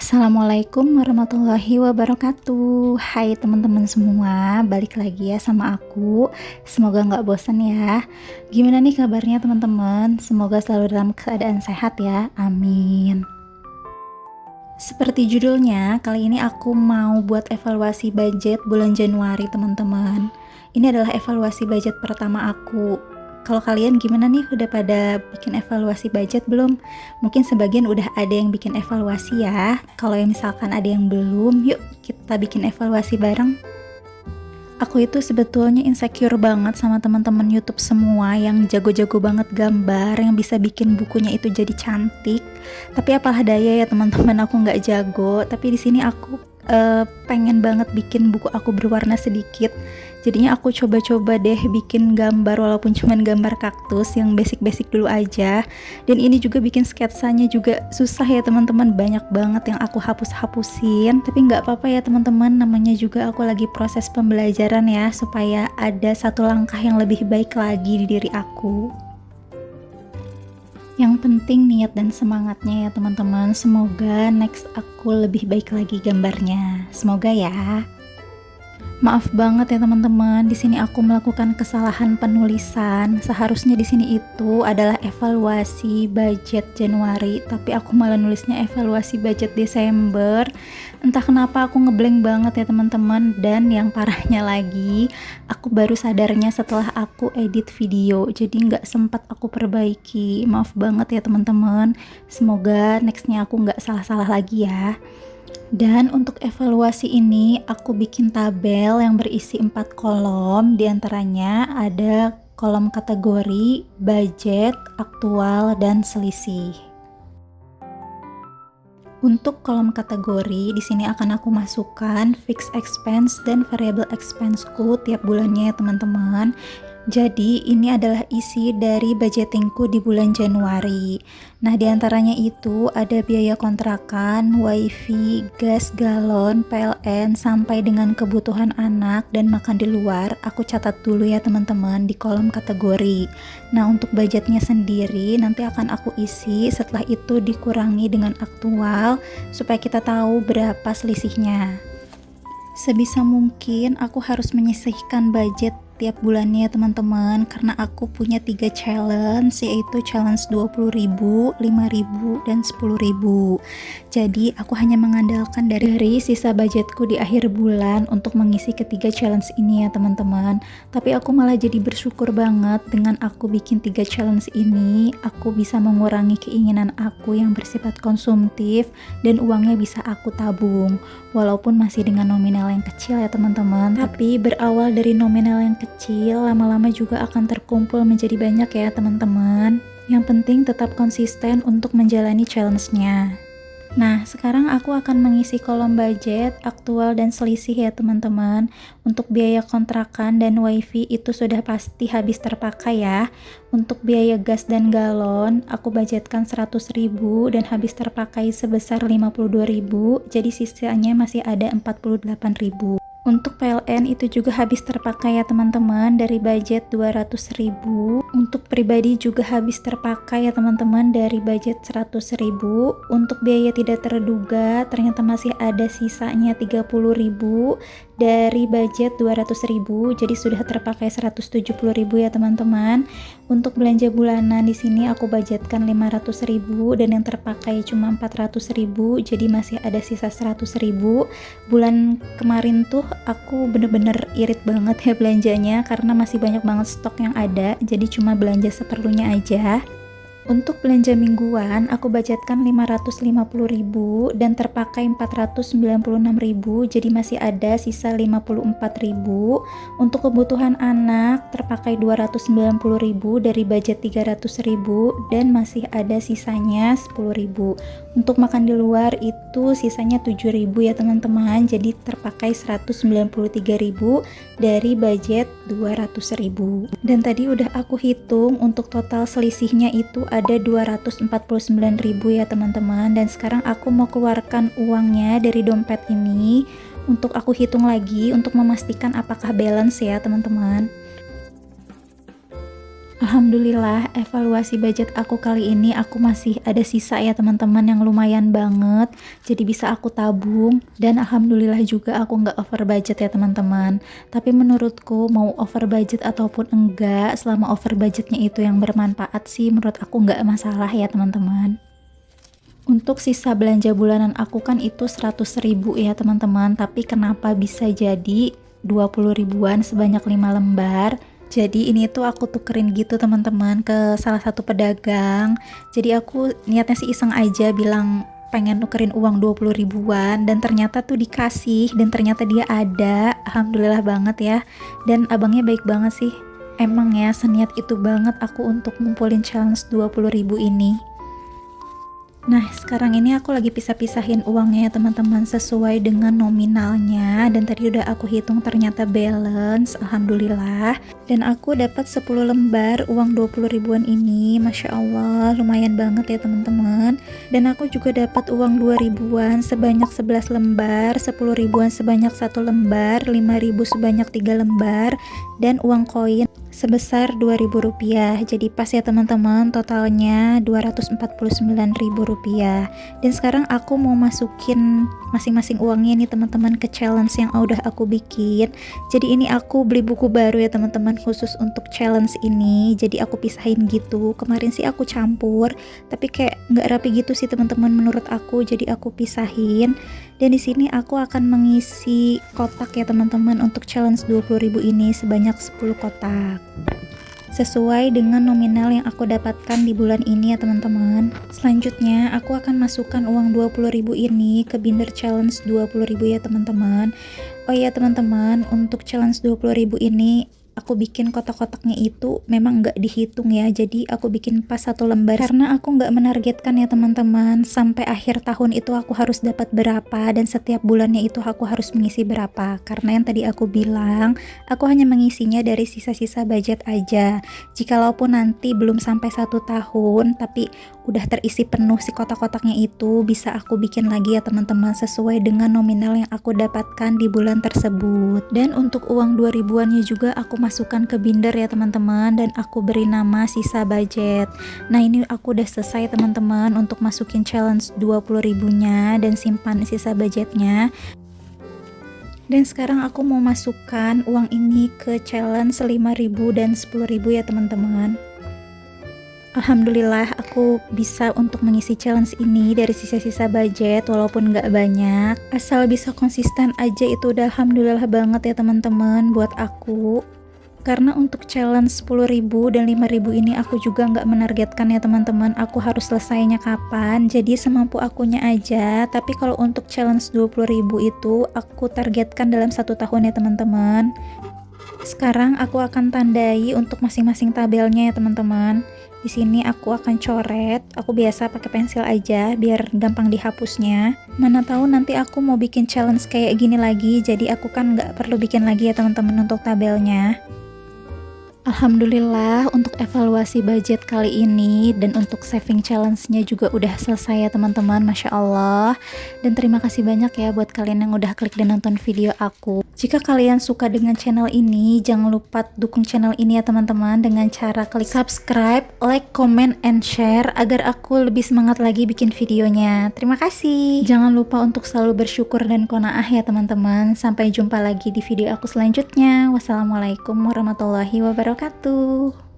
Assalamualaikum warahmatullahi wabarakatuh. Hai teman-teman semua, balik lagi ya sama aku. Semoga nggak bosan ya. Gimana nih kabarnya teman-teman? Semoga selalu dalam keadaan sehat ya, amin. Seperti judulnya, kali ini aku mau buat evaluasi budget bulan Januari teman-teman. Ini adalah evaluasi budget pertama aku. Kalau kalian gimana nih, udah pada bikin evaluasi budget belum? Mungkin sebagian udah ada yang bikin evaluasi ya. Kalau yang misalkan ada yang belum, yuk kita bikin evaluasi bareng. Aku itu sebetulnya insecure banget sama teman-teman YouTube semua yang jago-jago banget gambar, yang bisa bikin bukunya itu jadi cantik. Tapi apalah daya ya teman-teman, aku nggak jago. Tapi di sini aku pengen banget bikin buku aku berwarna sedikit. Jadinya aku coba-coba deh bikin gambar walaupun cuman gambar kaktus yang basic-basic dulu aja. Dan ini juga bikin sketsanya juga susah ya teman-teman, banyak banget yang aku hapus-hapusin. Tapi nggak apa-apa ya teman-teman, namanya juga aku lagi proses pembelajaran ya, supaya ada satu langkah yang lebih baik lagi di diri aku. Yang penting niat dan semangatnya ya teman-teman. Semoga next aku lebih baik lagi gambarnya. Semoga ya. Maaf banget ya teman-teman, di sini aku melakukan kesalahan penulisan. Seharusnya di sini itu adalah evaluasi budget Januari, tapi aku malah nulisnya evaluasi budget Desember. Entah kenapa aku ngeblank banget ya teman-teman, dan yang parahnya lagi, aku baru sadarnya setelah aku edit video, jadi nggak sempat aku perbaiki. Maaf banget ya teman-teman, semoga nextnya aku nggak salah-salah lagi ya. Dan untuk evaluasi ini aku bikin tabel yang berisi 4 kolom, diantaranya ada kolom kategori, budget, aktual, dan selisih. Untuk kolom kategori, di sini akan aku masukkan fixed expense dan variable expenseku tiap bulannya ya teman-teman. Jadi ini adalah isi dari budgetingku di bulan Januari. Nah, diantaranya itu ada biaya kontrakan, wifi, gas galon, PLN, sampai dengan kebutuhan anak dan makan di luar. Aku catat dulu ya teman-teman di kolom kategori. Nah, untuk budgetnya sendiri nanti akan aku isi, setelah itu dikurangi dengan aktual supaya kita tahu berapa selisihnya. Sebisa mungkin aku harus menyisihkan budget tiap bulannya teman-teman, karena aku punya 3 challenge, yaitu challenge 20.000, 5.000, dan 10.000. Jadi aku hanya mengandalkan dari sisa budgetku di akhir bulan untuk mengisi ketiga challenge ini ya teman-teman. Tapi aku malah jadi bersyukur banget dengan aku bikin 3 challenge ini, aku bisa mengurangi keinginan aku yang bersifat konsumtif dan uangnya bisa aku tabung. Walaupun masih dengan nominal yang kecil ya teman-teman, tapi berawal dari nominal yang kecil, lama-lama juga akan terkumpul menjadi banyak ya teman-teman. Yang penting tetap konsisten untuk menjalani challenge-nya. Nah, sekarang aku akan mengisi kolom budget, aktual, dan selisih ya teman-teman. Untuk biaya kontrakan dan wifi itu sudah pasti habis terpakai ya. Untuk biaya gas dan galon, aku budgetkan 100.000 dan habis terpakai sebesar 52.000, jadi sisanya masih ada 48.000. Untuk PLN itu juga habis terpakai ya teman-teman, dari budget 200.000. Untuk pribadi juga habis terpakai ya teman-teman, dari budget 100.000. Untuk biaya tidak terduga ternyata masih ada sisanya 30.000 dari budget 200.000, jadi sudah terpakai 170.000 ya teman-teman. Untuk belanja bulanan di sini aku budgetkan 500.000 dan yang terpakai cuma 400.000, jadi masih ada sisa 100.000. Bulan kemarin tuh aku bener-bener irit banget ya belanjanya, karena masih banyak banget stok yang ada, jadi cuma belanja seperlunya aja. Untuk belanja mingguan, aku budgetkan 550.000 dan terpakai 496.000, jadi masih ada sisa 54.000. Untuk kebutuhan anak, terpakai 290.000 dari budget 300.000 dan masih ada sisanya 10.000. Untuk makan di luar itu sisanya 7.000 ya teman-teman, jadi terpakai 193.000 dari budget 200.000. Dan tadi udah aku hitung untuk total selisihnya itu ada 249.000 ya teman-teman. Dan sekarang aku mau keluarkan uangnya dari dompet ini untuk aku hitung lagi untuk memastikan apakah balance ya teman-teman. Alhamdulillah, evaluasi budget aku kali ini aku masih ada sisa ya teman-teman yang lumayan banget. Jadi bisa aku tabung dan alhamdulillah juga aku nggak over budget ya teman-teman. Tapi menurutku mau over budget ataupun enggak, selama over budgetnya itu yang bermanfaat sih menurut aku nggak masalah ya teman-teman. Untuk sisa belanja bulanan aku kan itu 100.000 ya teman-teman. Tapi kenapa bisa jadi 20 ribuan sebanyak 5 lembar? Jadi ini tuh aku tukerin gitu teman-teman ke salah satu pedagang. Jadi aku niatnya sih iseng aja bilang pengen nukerin uang 20 ribuan dan ternyata tuh dikasih dan ternyata dia ada. Alhamdulillah banget ya. Dan abangnya baik banget sih. Emang ya seniat itu banget aku untuk ngumpulin challenge 20 ribu ini. Nah, sekarang ini aku lagi pisah-pisahin uangnya ya teman-teman sesuai dengan nominalnya dan tadi udah aku hitung ternyata balance, alhamdulillah. Dan aku dapat 10 lembar uang 20 ribuan ini, Masya Allah, lumayan banget ya teman-teman. Dan aku juga dapat uang 2 ribuan sebanyak 11 lembar, 10 ribuan sebanyak 1 lembar, 5 ribu sebanyak 3 lembar, dan uang koin sebesar Rp2.000. Jadi pas ya teman-teman, totalnya Rp249.000. Dan sekarang aku mau masukin masing-masing uangnya nih teman-teman ke challenge yang udah aku bikin. Jadi ini aku beli buku baru ya teman-teman khusus untuk challenge ini. Jadi aku pisahin gitu. Kemarin sih aku campur, tapi kayak nggak rapi gitu sih teman-teman menurut aku. Jadi aku pisahin. Dan di sini aku akan mengisi kotak ya teman-teman untuk challenge 20.000 ini sebanyak 10 kotak. Sesuai dengan nominal yang aku dapatkan di bulan ini ya teman-teman. Selanjutnya aku akan masukkan uang 20.000 ini ke binder challenge 20.000 ya teman-teman. Oh iya teman-teman, untuk challenge 20.000 ini aku bikin kotak-kotaknya itu memang nggak dihitung ya, jadi aku bikin pas 1 lembar karena aku nggak menargetkan ya teman-teman sampai akhir tahun itu aku harus dapat berapa dan setiap bulannya itu aku harus mengisi berapa, karena yang tadi aku bilang aku hanya mengisinya dari sisa-sisa budget aja. Jikalaupun nanti belum sampai 1 tahun tapi udah terisi penuh si kotak-kotaknya itu, bisa aku bikin lagi ya teman-teman sesuai dengan nominal yang aku dapatkan di bulan tersebut. Dan untuk uang 2 ribuannya juga aku masukkan ke binder ya teman-teman dan aku beri nama sisa budget. Nah ini aku udah selesai teman-teman untuk masukin challenge 20 ribunya dan simpan sisa budgetnya. Dan sekarang aku mau masukkan uang ini ke challenge 5.000 dan 10.000 ya teman-teman. Alhamdulillah aku bisa untuk mengisi challenge ini dari sisa-sisa budget walaupun nggak banyak. Asal bisa konsisten aja itu udah alhamdulillah banget ya teman-teman buat aku. Karena untuk challenge 10.000 dan 5.000 ini aku juga nggak menargetkan ya teman-teman aku harus selesainya kapan, jadi semampu akunya aja. Tapi kalau untuk challenge 20.000 itu aku targetkan dalam 1 tahun ya teman-teman. Sekarang aku akan tandai untuk masing-masing tabelnya ya teman-teman. Di sini aku akan coret, aku biasa pakai pensil aja biar gampang dihapusnya. Mana tahu nanti aku mau bikin challenge kayak gini lagi, jadi aku kan nggak perlu bikin lagi ya teman-teman untuk tabelnya. Alhamdulillah untuk evaluasi budget kali ini dan untuk saving challenge-nya juga udah selesai ya teman-teman, Masya Allah. Dan terima kasih banyak ya buat kalian yang udah klik dan nonton video aku. Jika kalian suka dengan channel ini, jangan lupa dukung channel ini ya teman-teman dengan cara klik subscribe, like, comment, and share agar aku lebih semangat lagi bikin videonya. Terima kasih. Jangan lupa untuk selalu bersyukur dan qanaah ya teman-teman. Sampai jumpa lagi di video aku selanjutnya. Wassalamualaikum warahmatullahi wabarakatuh.